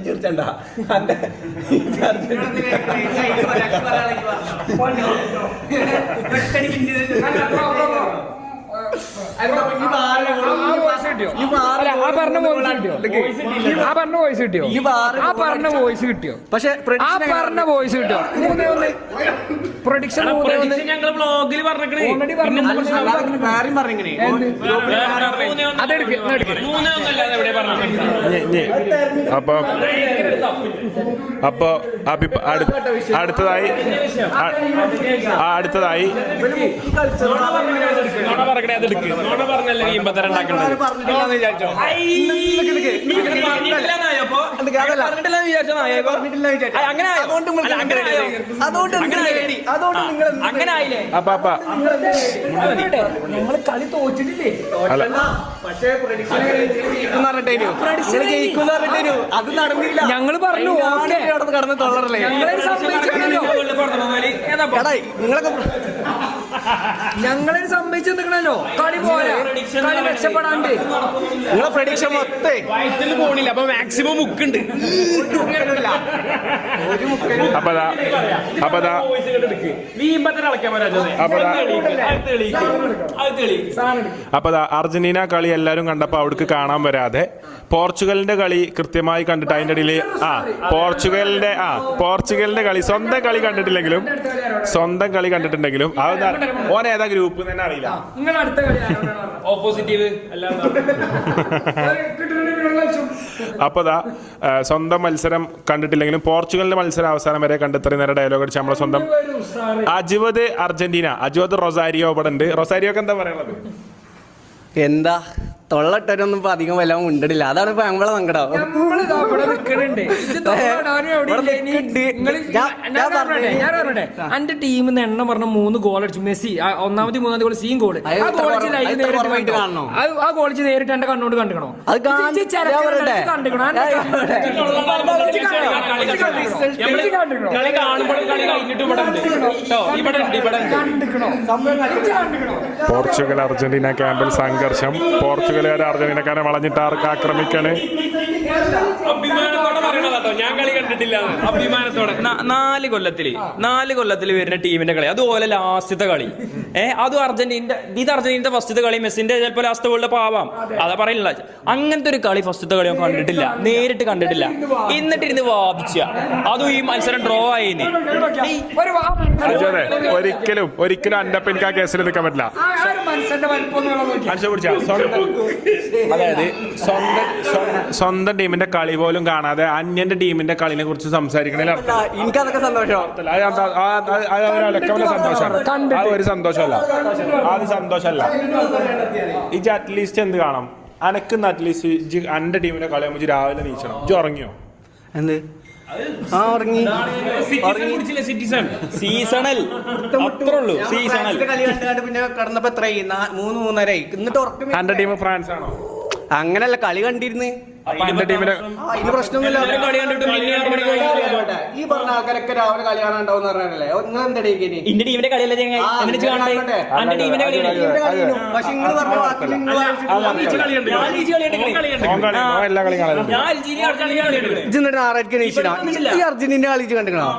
ചിരിച്ചണ്ട voice കിട്ടിയോ? പക്ഷെ voice കിട്ടിയോ? പ്രൊഡിക്ഷൻ ഞങ്ങൾ ബ്ലോഗിൽ അപ്പൊ അടുത്തതായി ഞങ്ങള് കളി തോറ്റിട്ടില്ലേ? അത് നടന്നില്ല. ഞങ്ങള് പറഞ്ഞു കടന്ന് തൊള്ളറല്ലേ ഞങ്ങളെ സംഭവിച്ചു നിൽക്കണല്ലോ. കളി പോരാ, കളി മെച്ചപ്പെടാണ്ട് നിങ്ങളെ പ്രഡിക്ഷൻ മൊത്തേ വയറ്റിൽ പോണില്ല. അപ്പൊ മാക്സിമം മുക്കുണ്ട്. അപ്പൊ അർജന്റീന കളി എല്ലാരും കണ്ടപ്പോ അവിടേക്ക് കാണാൻ വരാതെ പോർച്ചുഗലിന്റെ കളി കൃത്യമായി കണ്ടിട്ട് അതിന്റെ ഇടയിൽ പോർച്ചുഗലിന്റെ കളി സ്വന്തം കളി കണ്ടിട്ടുണ്ടെങ്കിലും ഓൻ ഏതാ ഗ്രൂപ്പ് തന്നെ അറിയില്ല. ഓപ്പോസിറ്റീവ് അപ്പൊ സ്വന്തം മത്സരം കണ്ടിട്ടില്ലെങ്കിലും പോർച്ചുഗലിന്റെ മത്സരം അവസാനം വരെ കണ്ടെത്ര നേരം ഡയലോഗ് അടിച്ച് നമ്മളെ സ്വന്തം അജുവത് അർജന്റീന, അജുവത് റൊസാരിയോ ഇവിടെ ഉണ്ട്. റൊസാരിയോക്ക് എന്താ പറയാനുള്ളത്? എന്താ തൊള്ളട്ടൊരൊന്നും ഇപ്പൊ അധികം വല്ല ഉണ്ടില്ല. അതാണ് ഇപ്പൊ നമ്മളെ സങ്കടം. എന്റെ ടീമിന്ന് എണ്ണം പറഞ്ഞ 3 ഗോൾ അടിച്ചു. മെസ്സി ഒന്നാമത് മൂന്നാമത് ഗോൾ സീൻ ഗോൾ. ആ ഗോളിച്ച് നേരിട്ട് എന്റെ കണ്ണോട് കണ്ടിക്കണോ? പോർച്ചുഗൽ അർജന്റീന ക്യാമ്പിൽ സംഘർഷം. പോർച്ചുഗലുകാരെ അർജന്റീനക്കാരെ വളഞ്ഞിട്ട് ആർക്ക് ആക്രമിക്കാണ്? അഭിമാനത്തോടെ പറയണതാട്ടോ, ഞാൻ കളി കണ്ടിട്ടില്ല. അഭിമാനത്തോടെ 4 കൊല്ലത്തില് വരുന്ന ടീമിന്റെ കളി, അതുപോലെ ലാസ്റ്റത്തെ കളി. അതും അർജന്റീനന്റെ ഫസ്റ്റത്തെ കളി. മെസ്സിന്റെ ചിലപ്പോൾ ലാസ്റ്റ് വേൾഡ് കപ്പ് ആവാം, അതാ പറയില്ല. അങ്ങനത്തെ ഒരു കളി ഫസ്റ്റത്തെ കളി കണ്ടിട്ടില്ല, നേരിട്ട് കണ്ടിട്ടില്ല. എന്നിട്ടിരുന്ന് വാദിച്ച അതും ഈ മത്സരം ഡ്രോ ആയിന്ന്. ഒരിക്കലും എന്റെ അപ്പൊ എനിക്ക് ആ കേസിൽ നിൽക്കാൻ പറ്റില്ല. അതായത് സ്വന്തം ടീമിന്റെ കളി പോലും കാണാതെ അന്യന്റെ ടീമിന്റെ കളിനെ കുറിച്ച് സംസാരിക്കണേ എനിക്കതൊക്കെ സന്തോഷം. ഒരു സന്തോഷമല്ല, അത് സന്തോഷമല്ല. ഇജ് അറ്റ്ലീസ്റ്റ് എന്ത് കാണാം? അനക്കുന്ന അറ്റ്ലീസ്റ്റ് എന്റെ ടീമിന്റെ കളി ആകുമ്പോൾ രാവിലെ നീച്ചണം. ഇജ് ഉറങ്ങിയോ? എന്ത് സീസണൽ കളി കണ്ടുകൊണ്ട് പിന്നെ കടന്നപ്പോ എത്രയായി? 3-3:30 എന്നിട്ട് ഉറക്കം. എന്റെ ടീം ഫ്രാൻസ് ആണോ? അങ്ങനല്ല, കളി കണ്ടിരുന്ന്. എന്റെ ടീമിന്റെ അതിന് പ്രശ്നമൊന്നുമില്ല. ഈ പറഞ്ഞ ആൾക്കാരൊക്കെ രാവിലെ കളി കാണാണ്ടാവും പറഞ്ഞല്ലേ? നിങ്ങൾ എന്താ എന്റെ ടീമിന്റെ കളിയല്ലേ? പക്ഷെ നിങ്ങൾ പറഞ്ഞ എന്നിട്ട് ആരായിരിക്കും ഈ അർജന്റീന കളി കണ്ടിക്കണോ?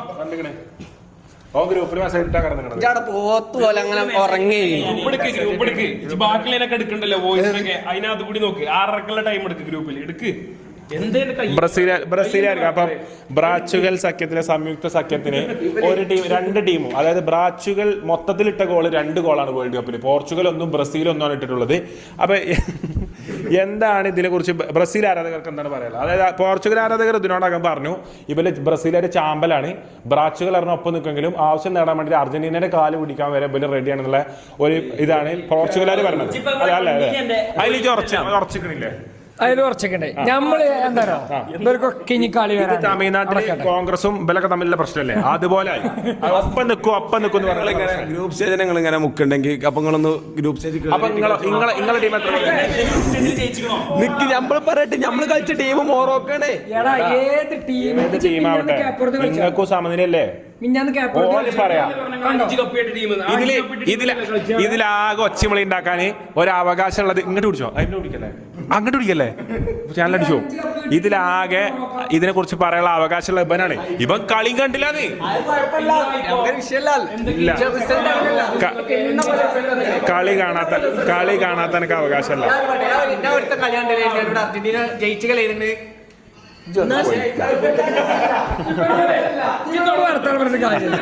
പോത്ത് പോലെ അങ്ങനെ ഉറങ്ങി ബാക്കിലൊക്കെ എടുക്കണ്ടല്ലോ വോയിസിനൊക്കെ. അതിനകത്ത് കൂടി നോക്ക്, 6:30 ടൈം എടുക്ക് ഗ്രൂപ്പിൽ എടുക്ക്. ബ്രസീലായിരിക്കും. അപ്പം ബ്രാച്ചുഗൽ സഖ്യത്തിലെ സംയുക്ത സഖ്യത്തിന് ഒരു ടീം 2 ടീമും, അതായത് ബ്രാച്ചുഗൽ മൊത്തത്തിലിട്ട ഗോള് 2 ഗോളാണ് വേൾഡ് കപ്പിൽ. പോർച്ചുഗൽ 1 ബ്രസീൽ 1 ഇട്ടിട്ടുള്ളത്. അപ്പൊ എന്താണ് ഇതിനെ കുറിച്ച് ബ്രസീൽ ആരാധകർക്ക് എന്താണ് പറയാനുള്ളത്? അതായത് പോർച്ചുഗൽ ആരാധകർ ഇതിനോടകം പറഞ്ഞു ഇവര് ബ്രസീലിന്റെ ചാമ്പലാണ്, ബ്രാച്ചുഗൽ ഒപ്പം നിൽക്കുമെങ്കിലും ആവശ്യം നേടാൻ വേണ്ടി അർജന്റീനയുടെ കാല് പിടിക്കാൻ വരെ ഇവര് റെഡിയാണെന്നുള്ള ഒരു ഇതാണ് പോർച്ചുഗലുകാർ പറയുന്നത്. അല്ലേ? അതിൽ ഉറച്ചിക്കണില്ലേ? അതിൽ കുറച്ചൊക്കെ നമ്മള് എന്താ കളി വരാൻ തമിഴ്നാട്ടിൽ കോൺഗ്രസും ഇവരൊക്കെ തമ്മിലുള്ള പ്രശ്നമല്ലേ? അതുപോലെ ഒപ്പം നിൽക്കും ഗ്രൂപ്പ് സ്റ്റേജ് നിങ്ങൾ ഇങ്ങനെ മുക്കുണ്ടെങ്കിൽ അപ്പൊ നിങ്ങളൊന്ന് ഗ്രൂപ്പ് സ്റ്റേജ് നിങ്ങളെ ടീം എത്ര നിക്ക് നമ്മൾ പറയട്ടെ. നമ്മള് കളിച്ച ടീം മോറോക്കാണ്. ഏത് ടീമാവട്ടെ നിങ്ങൾക്കും സമനിലല്ലേ? മിഞ്ഞാന്ന് ക്യാപ്പ് ഓന് പറയാം അഞ്ച് കപ്പിയായിട്ട് ടീം ഇതിലാകെ ഒച്ചമളി ഉണ്ടാക്കാൻ ഒരു അവകാശം ഉള്ളത് ഇങ്ങോട്ട് പിടിച്ചോ അതിന്റെ പിടിക്കല്ലേ അങ്ങോട്ട് പിടിക്കല്ലേ ചാനലടിച്ചോ ഇതിലാകെ ഇതിനെ കുറിച്ച് പറയാനുള്ള അവകാശമുള്ള ഇവനാണ് ഇവൻ കളി കണ്ടില്ലാന്ന് കളി കാണാത്ത എനിക്ക് അവകാശമല്ല അർജന്റീന ജയിച്ചു കളയുന്നുണ്ട് വർത്താനം പറഞ്ഞ കാര്യമില്ല.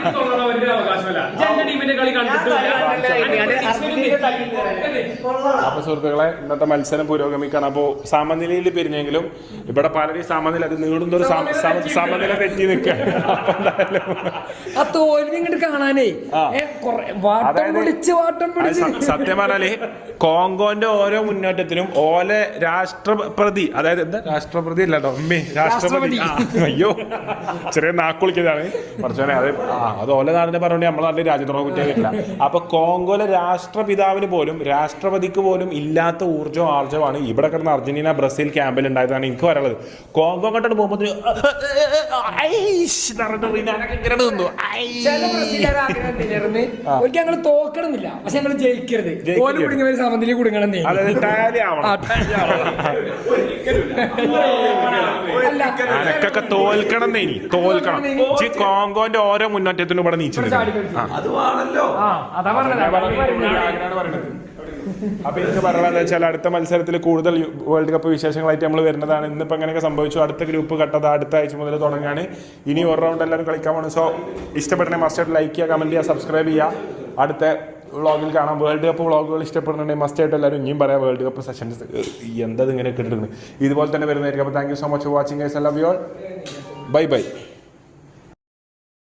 അപ്പൊ സുഹൃത്തുക്കളെ ഇന്നത്തെ മത്സരം പുരോഗമിക്കണം. അപ്പോ സമനിലയിൽ പിരിഞ്ഞെങ്കിലും ഇവിടെ പലരും സമനില അത് നീളുന്ന ഒരു സമനില തെറ്റി നിൽക്കുകയാണ്. ആ തോൽവി ഇങ്ങോട്ട് കാണാനേ വാട്ടം പിടിച്ച് സത്യം പറഞ്ഞാല് കോങ്കോന്റെ ഓരോ മുന്നേറ്റത്തിനും ഓലെ രാഷ്ട്രപ്രതി അതായത് എന്താ രാഷ്ട്രപ്രതി അല്ല കേട്ടോ രാഷ്ട്രപതി അയ്യോ ചെറിയ നാക്കുളിക്കതാണ് കുറച്ചോനെ അത് ഓല നാടിനെ പറഞ്ഞോണ്ട് നമ്മളെ നാട്ടിൽ രാജ്യദ്രോഹ കുറ്റം വരില്ല. അപ്പൊ കോങ്കോയിലെ രാഷ്ട്രപിതാവിന് പോലും രാഷ്ട്രപതിക്ക് പോലും ഇല്ലാത്ത ഊർജ്ജവും ആർജവമാണ് ഇവിടെ കിടന്ന അർജന്റീന ബ്രസീൽ ക്യാമ്പിൽ ഉണ്ടായതാണ് എനിക്ക് പറയാനുള്ളത്. കോങ്കോ കണ്ടിട്ട് പോകുമ്പോൾ ഞങ്ങൾ തോക്കണമെന്നില്ല, പക്ഷെ ഞങ്ങൾ ജയിക്കരുത്. ഓല് കുടുങ്ങി സമനില കുടുങ്ങണം. അതായത് ടാലി ആവണം. അനക്കൊക്കെ തോൽക്കണം ഇനി തോൽക്കണം. കോങ്കോന്റെ ഓരോ മുന്നേറ്റത്തിനും ഇവിടെ നീച്ചത്. അപ്പൊ എനിക്ക് പറയാന്ന് വെച്ചാൽ അടുത്ത മത്സരത്തിൽ കൂടുതൽ വേൾഡ് കപ്പ് വിശേഷങ്ങളായിട്ട് നമ്മൾ വരുന്നതാണ്. ഇന്നിപ്പോ എങ്ങനെയൊക്കെ സംഭവിച്ചു. അടുത്ത ഗ്രൂപ്പ് കട്ടത് അടുത്ത ആഴ്ച മുതൽ തുടങ്ങാണ്. ഇനി ഒരു റൗണ്ട് എല്ലാവരും കളിക്കാൻ പോകണം. സോ ഇഷ്ടപ്പെട്ടെ മസ്റ്റായിട്ട് ലൈക്ക് ചെയ്യുക, കമന്റ് ചെയ്യുക, സബ്സ്ക്രൈബ് ചെയ്യുക. അടുത്ത വ്ളോഗിൽ കാണാം. വേൾഡ് കപ്പ് വ്ളോഗുകൾ ഇഷ്ടപ്പെടുന്നുണ്ടെങ്കിൽ മസ്റ്റായിട്ട് എല്ലാവരും ഇനിയും പറയാം. വേൾഡ് കപ്പ് സെഷൻസ് എന്താ ഇങ്ങനെ കിട്ടുന്നത് ഇതുപോലെ തന്നെ വരുന്നതായിരിക്കും. അപ്പോൾ thank you so much for watching guys. I love you all. Bye bye.